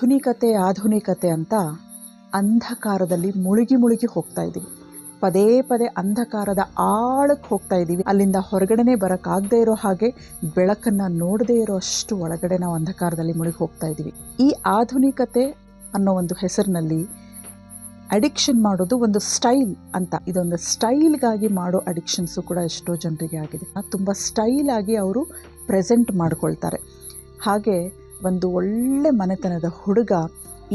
ಆಧುನಿಕತೆ ಅಂತ ಅಂಧಕಾರದಲ್ಲಿ ಮುಳುಗಿ ಹೋಗ್ತಾ ಇದ್ದೀವಿ. ಪದೇ ಪದೇ ಅಂಧಕಾರದ ಆಳಕ್ಕೆ ಹೋಗ್ತಾ ಇದ್ದೀವಿ. ಅಲ್ಲಿಂದ ಹೊರಗಡೆನೇ ಬರೋಕ್ಕಾಗದೇ ಇರೋ ಹಾಗೆ, ಬೆಳಕನ್ನು ನೋಡದೇ ಇರೋ ಅಷ್ಟು ಒಳಗಡೆ ನಾವು ಅಂಧಕಾರದಲ್ಲಿ ಮುಳುಗಿ ಹೋಗ್ತಾ ಇದ್ದೀವಿ. ಈ ಆಧುನಿಕತೆ ಅನ್ನೋ ಒಂದು ಹೆಸರಿನಲ್ಲಿ ಅಡಿಕ್ಷನ್ ಮಾಡೋದು ಒಂದು ಸ್ಟೈಲ್ ಅಂತ. ಇದೊಂದು ಸ್ಟೈಲ್ಗಾಗಿ ಮಾಡೋ ಅಡಿಕ್ಷನ್ಸು ಕೂಡ ಎಷ್ಟೋ ಜನರಿಗೆ ಆಗಿದೆ. ತುಂಬ ಸ್ಟೈಲಾಗಿ ಅವರು ಪ್ರೆಸೆಂಟ್ ಮಾಡ್ಕೊಳ್ತಾರೆ. ಹಾಗೆ ಒಂದು ಒಳ್ಳೆ ಮನೆತನದ ಹುಡುಗ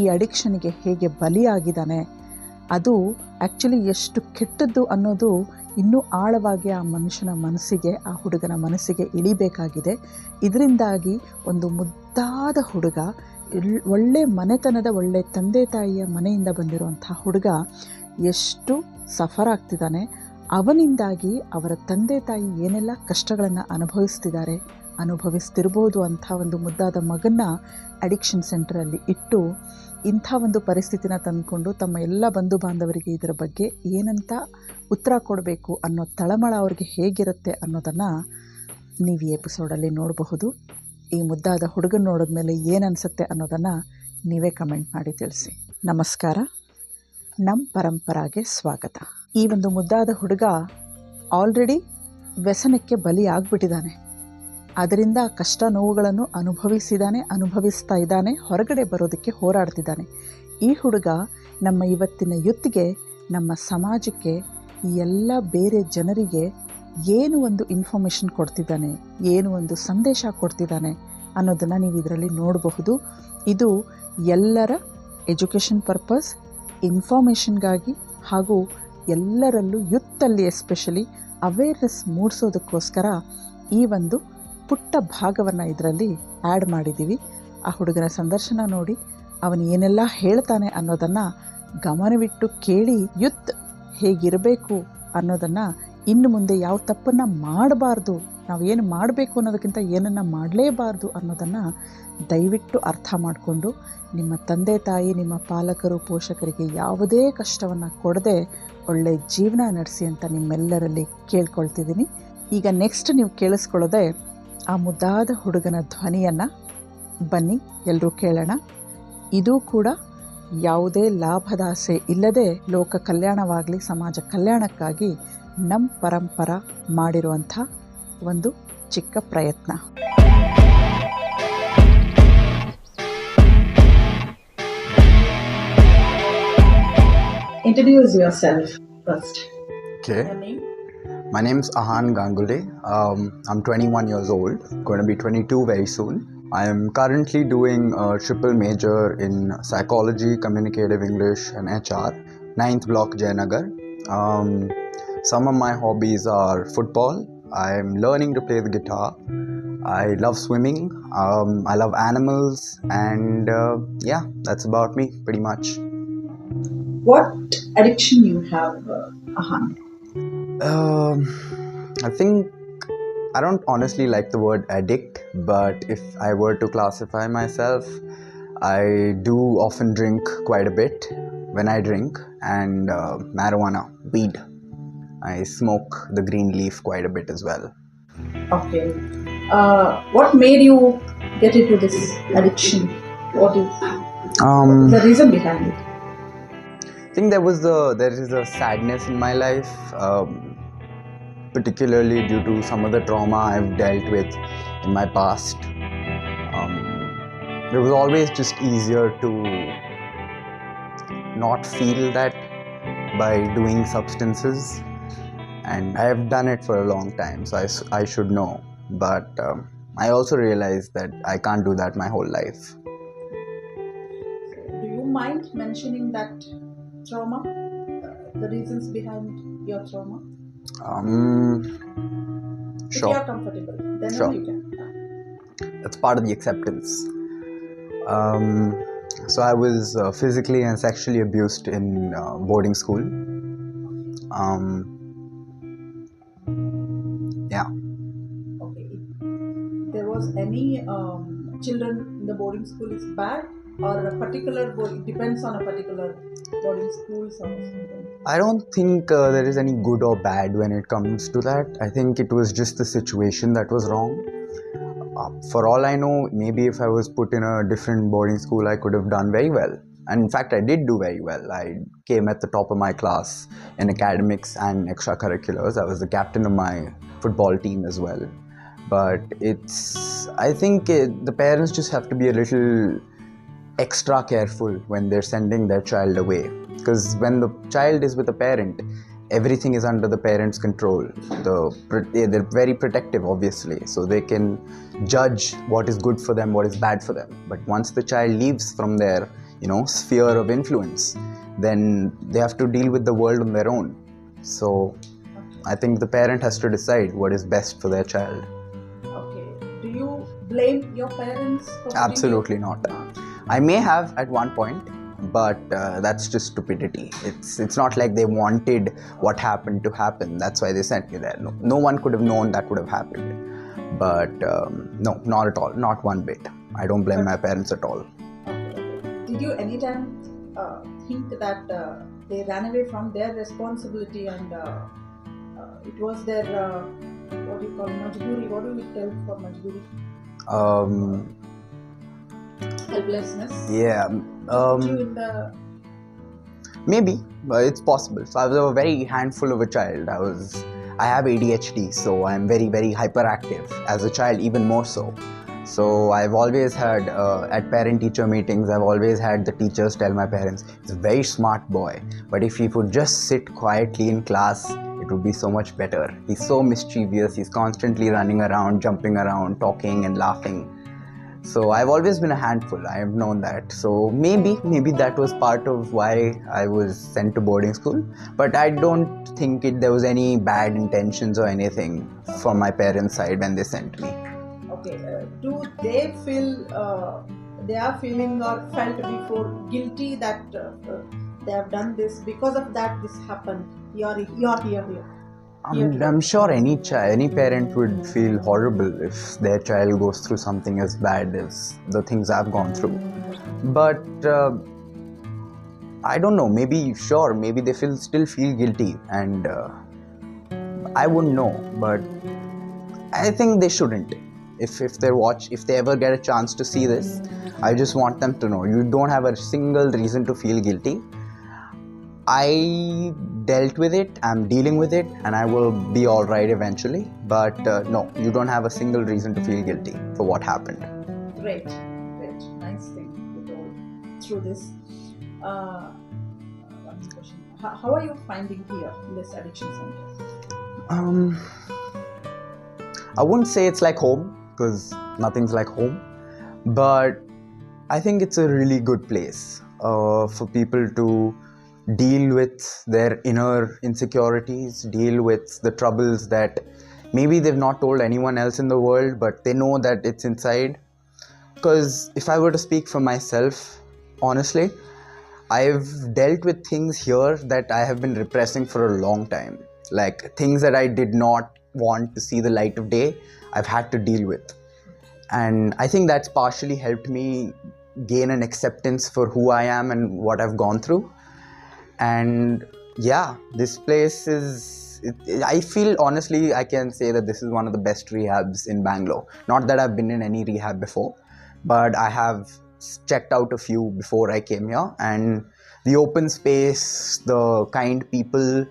ಈ ಅಡಿಕ್ಷನ್ಗೆ ಹೇಗೆ ಬಲಿಯಾಗಿದ್ದಾನೆ, ಅದು ಆ್ಯಕ್ಚುಲಿ ಎಷ್ಟು ಕೆಟ್ಟದ್ದು ಅನ್ನೋದು ಇನ್ನೂ ಆಳವಾಗಿ ಆ ಮನುಷ್ಯನ ಮನಸ್ಸಿಗೆ, ಆ ಹುಡುಗನ ಮನಸ್ಸಿಗೆ ಇಳಿಬೇಕಾಗಿದೆ. ಇದರಿಂದಾಗಿ ಒಂದು ಮುದ್ದಾದ ಹುಡುಗ, ಒಳ್ಳೆ ಮನೆತನದ ಒಳ್ಳೆ ತಂದೆ ತಾಯಿಯ ಮನೆಯಿಂದ ಬಂದಿರುವಂಥ ಹುಡುಗ ಎಷ್ಟು ಸಫರ್ ಆಗ್ತಿದ್ದಾನೆ, ಅವನಿಂದಾಗಿ ಅವರ ತಂದೆ ತಾಯಿ ಏನೆಲ್ಲ ಕಷ್ಟಗಳನ್ನು ಅನುಭವಿಸ್ತಿರ್ಬೋದು ಅಂಥ ಒಂದು ಮುದ್ದಾದ ಮಗನ್ನ ಅಡಿಕ್ಷನ್ ಸೆಂಟರಲ್ಲಿ ಇಟ್ಟು ಇಂಥ ಒಂದು ಪರಿಸ್ಥಿತಿನ ತಂದುಕೊಂಡು ತಮ್ಮ ಎಲ್ಲ ಬಂಧು ಬಾಂಧವರಿಗೆ ಇದರ ಬಗ್ಗೆ ಏನಂತ ಉತ್ತರ ಕೊಡಬೇಕು ಅನ್ನೋ ತಳಮಳ ಅವ್ರಿಗೆ ಹೇಗಿರುತ್ತೆ ಅನ್ನೋದನ್ನು ನೀವು ಈ ಎಪಿಸೋಡಲ್ಲಿ ನೋಡಬಹುದು. ಈ ಮುದ್ದಾದ ಹುಡುಗನ ನೋಡಿದ್ಮೇಲೆ ಏನು ಅನಿಸುತ್ತೆ ಅನ್ನೋದನ್ನು ನೀವೇ ಕಮೆಂಟ್ ಮಾಡಿ ತಿಳಿಸಿ. ನಮಸ್ಕಾರ, ನಮ್ಮ ಪರಂಪರಾಗೆ ಸ್ವಾಗತ. ಈ ಒಂದು ಮುದ್ದಾದ ಹುಡುಗ ಆಲ್ರೆಡಿ ವ್ಯಸನಕ್ಕೆ ಬಲಿಯಾಗ್ಬಿಟ್ಟಿದ್ದಾನೆ. ಅದರಿಂದ ಕಷ್ಟ ನೋವುಗಳನ್ನು ಅನುಭವಿಸ್ತಾ ಇದ್ದಾನೆ. ಹೊರಗಡೆ ಬರೋದಕ್ಕೆ ಹೋರಾಡ್ತಿದ್ದಾನೆ. ಈ ಹುಡುಗ ನಮ್ಮ ಇವತ್ತಿನ ಯುತ್ತಿಗೆ, ನಮ್ಮ ಸಮಾಜಕ್ಕೆ, ಈ ಎಲ್ಲ ಬೇರೆ ಜನರಿಗೆ ಏನು ಒಂದು ಇನ್ಫಾರ್ಮೇಷನ್ ಕೊಡ್ತಿದ್ದಾನೆ, ಏನು ಒಂದು ಸಂದೇಶ ಕೊಡ್ತಿದ್ದಾನೆ ಅನ್ನೋದನ್ನು ನೀವು ಇದರಲ್ಲಿ ನೋಡಬಹುದು. ಇದು ಎಲ್ಲರ ಎಜುಕೇಷನ್ ಪರ್ಪಸ್, ಇನ್ಫಾರ್ಮೇಷನ್ಗಾಗಿ ಹಾಗೂ ಎಲ್ಲರಲ್ಲೂ ಯುತ್ತಲ್ಲಿ ಎಸ್ಪೆಷಲಿ ಅವೇರ್ನೆಸ್ ಮೂಡಿಸೋದಕ್ಕೋಸ್ಕರ ಈ ಒಂದು ಪುಟ್ಟ ಭಾಗವನ್ನು ಇದರಲ್ಲಿ ಆ್ಯಡ್ ಮಾಡಿದ್ದೀವಿ. ಆ ಹುಡುಗನ ಸಂದರ್ಶನ ನೋಡಿ ಅವನು ಏನೆಲ್ಲ ಹೇಳ್ತಾನೆ ಅನ್ನೋದನ್ನು ಗಮನವಿಟ್ಟು ಕೇಳಿ ಯುತ್ ಹೇಗಿರಬೇಕು ಅನ್ನೋದನ್ನು, ಇನ್ನು ಮುಂದೆ ಯಾವ ತಪ್ಪನ್ನು ಮಾಡಬಾರ್ದು, ನಾವು ಏನು ಮಾಡಬೇಕು ಅನ್ನೋದಕ್ಕಿಂತ ಏನನ್ನು ಮಾಡಲೇಬಾರ್ದು ಅನ್ನೋದನ್ನು ದಯವಿಟ್ಟು ಅರ್ಥ ಮಾಡಿಕೊಂಡು ನಿಮ್ಮ ತಂದೆ ತಾಯಿ, ನಿಮ್ಮ ಪಾಲಕರು, ಪೋಷಕರಿಗೆ ಯಾವುದೇ ಕಷ್ಟವನ್ನು ಕೊಡದೆ ಒಳ್ಳೆ ಜೀವನ ನಡೆಸಿ ಅಂತ ನಿಮ್ಮೆಲ್ಲರಲ್ಲಿ ಕೇಳ್ಕೊಳ್ತಿದ್ದೀನಿ. ಈಗ ನೆಕ್ಸ್ಟ್ ನೀವು ಕೇಳಿಸ್ಕೊಳ್ಳೋದೆ ಆ ಮುದ್ದಾದ ಹುಡುಗನ ಧ್ವನಿಯನ್ನು. ಬನ್ನಿ ಎಲ್ಲರೂ ಕೇಳೋಣ. ಇದು ಕೂಡ ಯಾವುದೇ ಲಾಭದಾಸೆ ಇಲ್ಲದೆ ಲೋಕ ಕಲ್ಯಾಣವಾಗಲಿ, ಸಮಾಜ ಕಲ್ಯಾಣಕ್ಕಾಗಿ ನಮ್ಮ ಪರಂಪರ ಮಾಡಿರುವಂಥ ಒಂದು ಚಿಕ್ಕ ಪ್ರಯತ್ನ. Introduce yourself first. Okay. Your name? My name's Ahan Ganguly. I'm 21 years old, going to be 22 very soon. I am currently doing a triple major in psychology, communicative English and HR, 9th block Jayanagar. Some of my hobbies are football. I'm learning to play the guitar. I love swimming. I love animals, and yeah, that's about me pretty much. What addiction you have, Ahan? I think I don't honestly like the word addict, but if I were to classify myself, I do often drink quite a bit when I drink, and marijuana, weed. I smoke the green leaf quite a bit as well. Okay. What made you get into this addiction? What is the reason behind it? I think there is a sadness in my life, particularly due to some of the trauma I've dealt with in my past. It was always just easier to not feel that by doing substances, and I have done it for a long time, so I should know, but I also realized that I can't do that my whole life. Do you mind mentioning that trauma, the reasons behind your trauma? If Sure. you are comfortable, then Sure. you can. That's part of the acceptance. So I was physically and sexually abused in boarding school. Yeah. Okay. If there was any children in the boarding school is bad, or a particular it depends on a particular boarding school or something? I don't think there is any good or bad when it comes to that. I think it was just the situation that was wrong. For all I know, maybe if I was put in a different boarding school, I could have done very well. And in fact, I did do very well. I came at the top of my class in academics and extracurriculars. I was the captain of my football team as well. But I think the parents just have to be a little extra careful when they're sending their child away, because when the child is with a parent, everything is under the parents' control. They're very protective, obviously, so they can judge what is good for them, what is bad for them. But once the child leaves from their sphere of influence, then they have to deal with the world on their own. So I think the parent has to decide what is best for their child. Okay. Do you blame your parents for putting Absolutely you? not. I may have at one point, but that's just stupidity. It's not like they wanted what happened to happen. That's why they sent me there. No one could have known that would have happened. But no, not at all. Not one bit. I don't blame my parents at all. Okay. Did you anytime think that they ran away from their responsibility and it was their what do you call majburi? What do you tell for majburi? Helplessness. Yeah. You in the Maybe, but it's possible. So I was a very handful of a child. I have ADHD, so I'm very, very hyperactive. As a child, even more so. So I've always had, at parent-teacher meetings, I've always had the teachers tell my parents, he's a very smart boy, but if he would just sit quietly in class, it would be so much better. He's so mischievous, he's constantly running around, jumping around, talking and laughing. So I've always been a handful, I have known that. So maybe that was part of why I was sent to boarding school. But I don't think there was any bad intentions or anything from my parents' side when they sent me. Okay, do they feel they are feeling or felt before guilty that they have done this, because of that this happened? You're here. I'm sure any parent would feel horrible if their child goes through something as bad as the things I've gone through. But I don't know, maybe they still feel guilty, and I wouldn't know, but I think they shouldn't. If they ever get a chance to see this, I just want them to know, you don't have a single reason to feel guilty. I dealt with it, I'm dealing with it, and I will be alright eventually. But no, you don't have a single reason to feel guilty for what happened. Great. Nice thing you told through this. One question. How are you finding here in this addiction center? I wouldn't say it's like home, because nothing's like home. But I think it's a really good place for people to deal with their inner insecurities, deal with the troubles that maybe they've not told anyone else in the world, but they know that it's inside. Because if I were to speak for myself, honestly, I've dealt with things here that I have been repressing for a long time. Like things that I did not want to see the light of day, I've had to deal with. And I think that's partially helped me gain an acceptance for who I am and what I've gone through. And yeah, this place I feel honestly I can say that this is one of the best rehabs in Bangalore. Not that I've been in any rehab before, but I have checked out a few before I came here, and the open space, the kind people,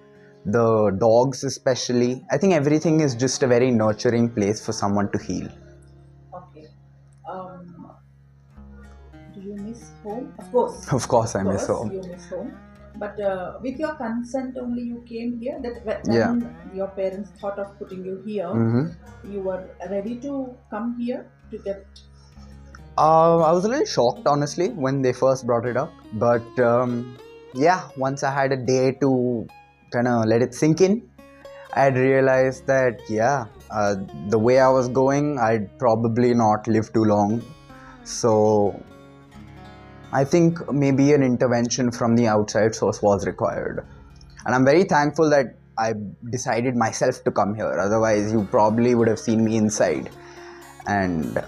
the dogs especially, I think everything is just a very nurturing place for someone to heal. Okay. Do you miss home? Of course. Of course I miss home. You miss home. But with your consent only you came here? That when your parents thought of putting you here, you were ready to come here to get... I was a little shocked, honestly, when they first brought it up. But once I had a day to kind of let it sink in, I had realized that, the way I was going, I'd probably not live too long. So I think maybe an intervention from the outside source was required. And I'm very thankful that I decided myself to come here. Otherwise, you probably would have seen me inside. And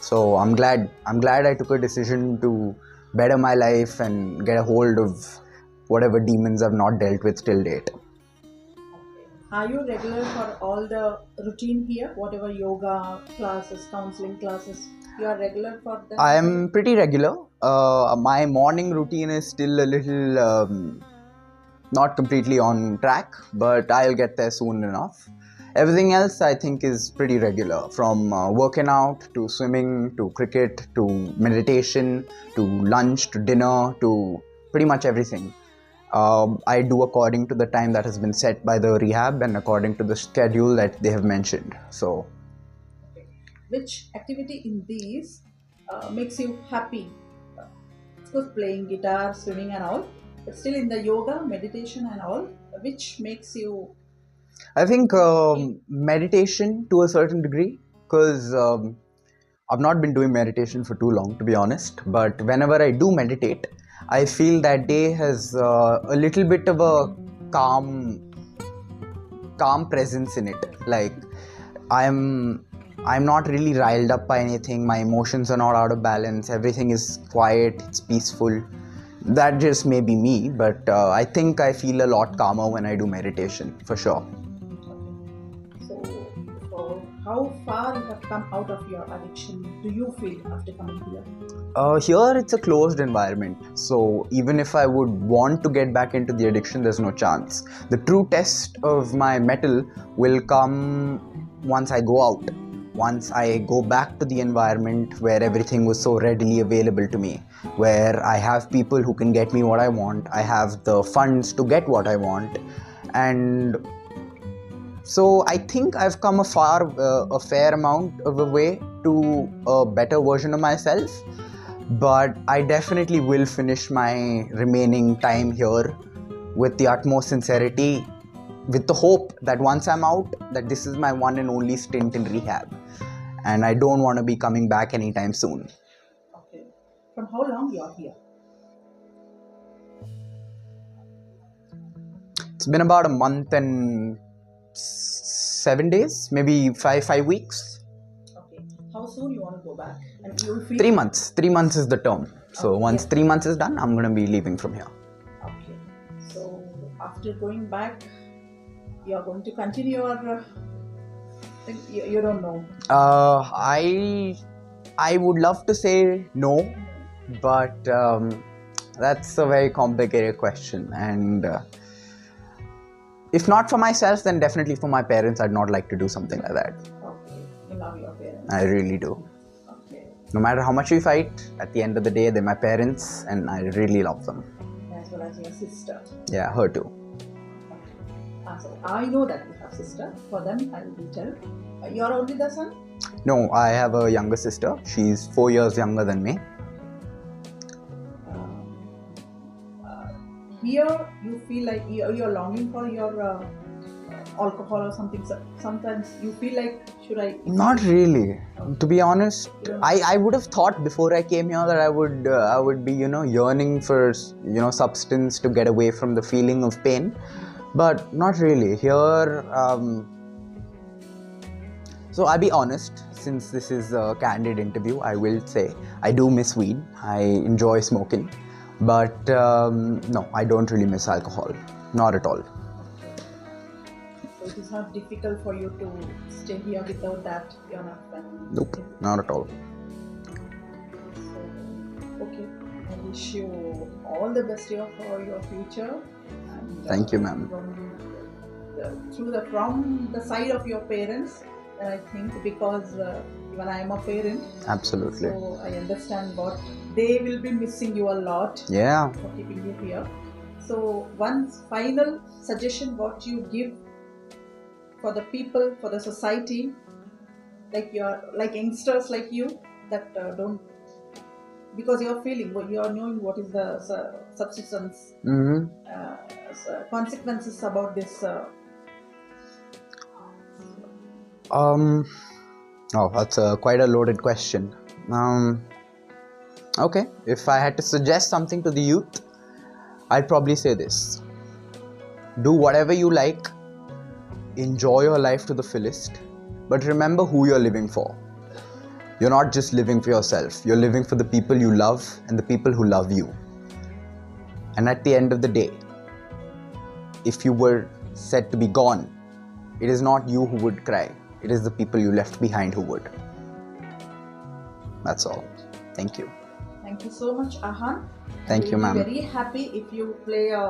so I'm glad I took a decision to better my life and get a hold of whatever demons I've not dealt with till date. Okay. Are you regular for all the routine here? Whatever yoga classes, counseling classes, you are regular for them? I am pretty regular. My morning routine is still a little not completely on track, but I'll get there soon enough. Everything else I think is pretty regular, from working out to swimming to cricket to meditation to lunch to dinner to pretty much everything. I do according to the time that has been set by the rehab and according to the schedule that they have mentioned. So, Okay. Which activity in these makes you happy? Of course, playing guitar, swimming, and all, but still in the yoga, meditation, and all, which makes you? I think meditation to a certain degree, because I've not been doing meditation for too long, to be honest. But whenever I do meditate, I feel that day has a little bit of a calm presence in it. Like I'm not really riled up by anything. My emotions are not out of balance. Everything is quiet. It's peaceful. That just may be me, but I think I feel a lot calmer when I do meditation, for sure. So how far you have come out of your addiction do you feel after coming here? Here it's a closed environment, so even if I would want to get back into the addiction, there's no chance. The true test of my mettle will come once I go out, once I go back to the environment where everything was so readily available to me, where I have people who can get me what I want, I have the funds to get what I want, and so I think I've come a fair amount of a way to a better version of myself. But I definitely will finish my remaining time here with the utmost sincerity, with the hope that once I'm out, that this is my one and only stint in rehab, and I don't want to be coming back anytime soon. Okay. From how long you are here? It's been about a month and 7 days, maybe five weeks. Okay. How soon you want to go back? And you will feel 3 months. 3 months is the term. So Okay. once 3 months is done, I'm going to be leaving from here. Okay. So after going back, you are going to continue your you don't know. I would love to say no, but that's a very complicated question, and if not for myself, then definitely for my parents, I'd not like to do something like that. Okay. You love your parents. I really do. Okay. No matter how much we fight, at the end of the day, they're my parents, and I really love them. As well as your sister. Yeah, her too. So I know that you have sister. For them, I will tell. You are only the son? No, I have a younger sister. She's 4 years younger than me. Here, you feel like you're longing for your alcohol or something. Sometimes you feel like, should I? Not really. To be honest, I would have thought before I came here that I would be yearning for substance to get away from the feeling of pain, but not really. Here, so I'll be honest. Since this is a candid interview, I will say I do miss weed. I enjoy smoking, but no, I don't really miss alcohol. Not at all. So it is not difficult for you to stay here without that. You're not planning. Nope, not at all. So, okay, I wish you all the best for your future. And, Thank you, ma'am. From the side of your parents, I think, because even I am a parent. Absolutely. So I understand what they will be missing you a lot. Yeah. For keeping you here. So one final suggestion, what you give for the people, for the society, like youngsters like you that don't, because you are feeling, you are knowing what is the substance consequences about this. Oh, that's quite a loaded question. Okay, if I had to suggest something to the youth, I'd probably say this: do whatever you like, enjoy your life to the fullest, but remember who you're living for. You're not just living for yourself, you're living for the people you love and the people who love you. And at the end of the day, if you were said to be gone, it is not you who would cry. It is the people you left behind who would. That's all. Thank you. Thank you so much, Ahan. Thank you, ma'am. I'll be very happy if you play a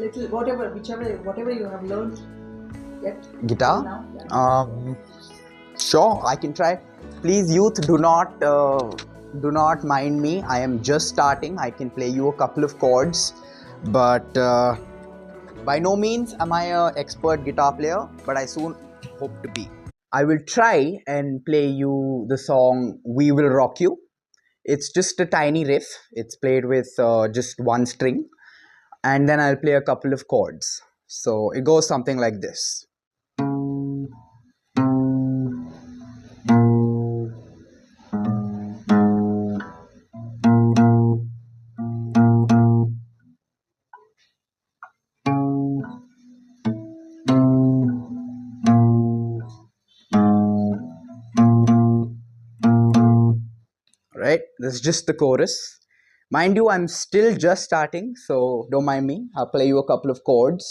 little, whatever you have learned yet. Guitar? Now, yeah. Sure, I can try. Please, youth, do not mind me. I am just starting. I can play you a couple of chords, but by no means am I an expert guitar player, but I soon hope to be. I will try and play you the song "We Will Rock You." It's just a tiny riff. It's played with just one string, and then I'll play a couple of chords. So it goes something like this. Right, this is just the chorus. Mind you, I'm still just starting, so don't mind me. I'll play you a couple of chords.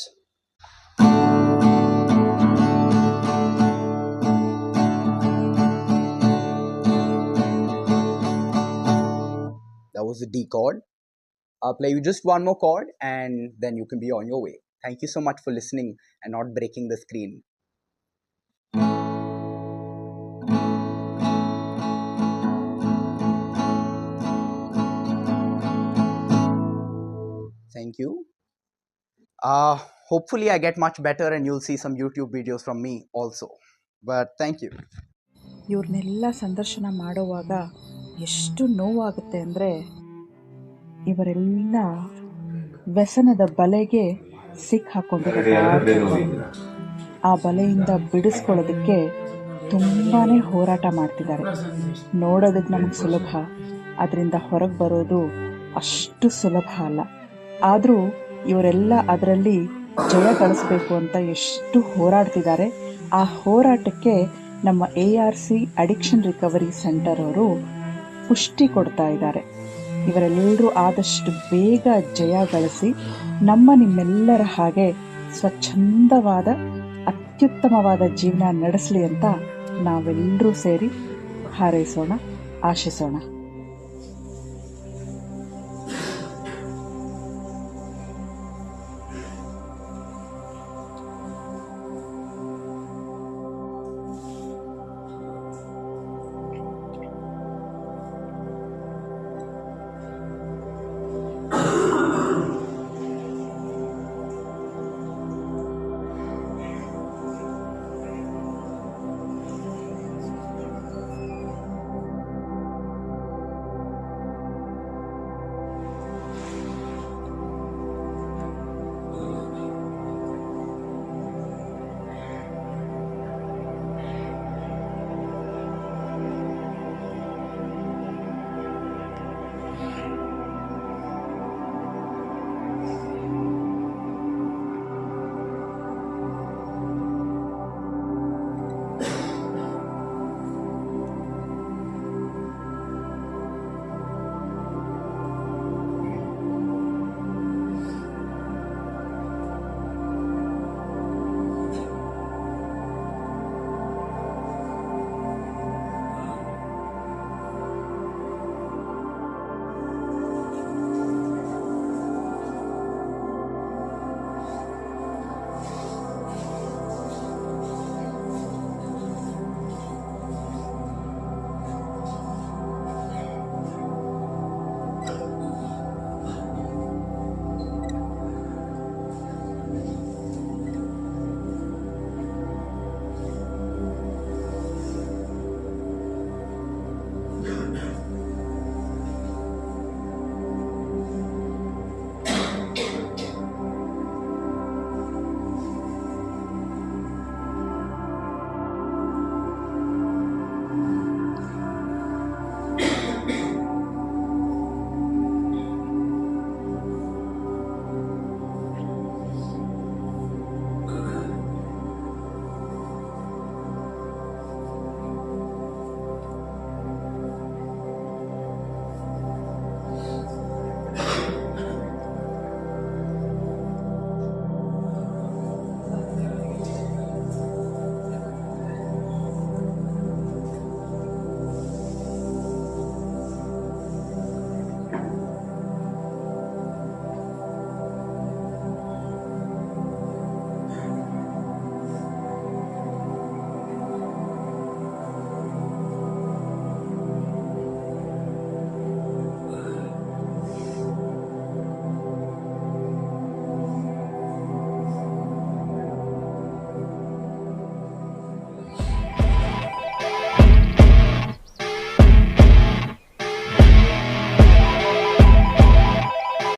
That was the D chord. I'll play you just one more chord and then you can be on your way. Thank you so much for listening and not breaking the screen. Thank you. Hopefully I get much better and you'll see some YouTube videos from me also. But thank you. ಇವ್ರನ್ನೆಲ್ಲ ಸಂದರ್ಶನ ಮಾಡುವಾಗ ಎಷ್ಟು ನೋವಾಗುತ್ತೆ ಅಂದರೆ, ಇವರೆಲ್ಲ ವ್ಯಸನದ ಬಲೆಗೆ ಸಿಕ್ಕಾಕೊಂಡಿದ್ದಾರೆ. ಆ ಬಲೆಯಿಂದ ಬಿಡಿಸ್ಕೊಳ್ಳೋದಕ್ಕೆ ತುಂಬಾ ಹೋರಾಟ ಮಾಡ್ತಿದ್ದಾರೆ. ನೋಡೋದಕ್ಕೆ ನಮಗೆ ಸುಲಭ, ಅದರಿಂದ ಹೊರಗೆ ಬರೋದು ಅಷ್ಟು ಸುಲಭ ಅಲ್ಲ. ಆದರೂ ಇವರೆಲ್ಲ ಅದರಲ್ಲಿ ಜಯ ಗಳಿಸ್ಬೇಕು ಅಂತ ಎಷ್ಟು ಹೋರಾಡ್ತಿದ್ದಾರೆ. ಆ ಹೋರಾಟಕ್ಕೆ ನಮ್ಮ ARC ಅಡಿಕ್ಷನ್ ರಿಕವರಿ ಸೆಂಟರ್ ಅವರು ಪುಷ್ಟಿ ಕೊಡ್ತಾ ಇದ್ದಾರೆ. ಇವರೆಲ್ಲರೂ ಆದಷ್ಟು ಬೇಗ ಜಯ ಗಳಿಸಿ ನಿಮ್ಮೆಲ್ಲರ ಹಾಗೆ ಸ್ವಚ್ಛಂದವಾದ ಅತ್ಯುತ್ತಮವಾದ ಜೀವನ ನಡೆಸಲಿ ಅಂತ ನಾವೆಲ್ಲರೂ ಸೇರಿ ಹಾರೈಸೋಣ, ಆಶಿಸೋಣ.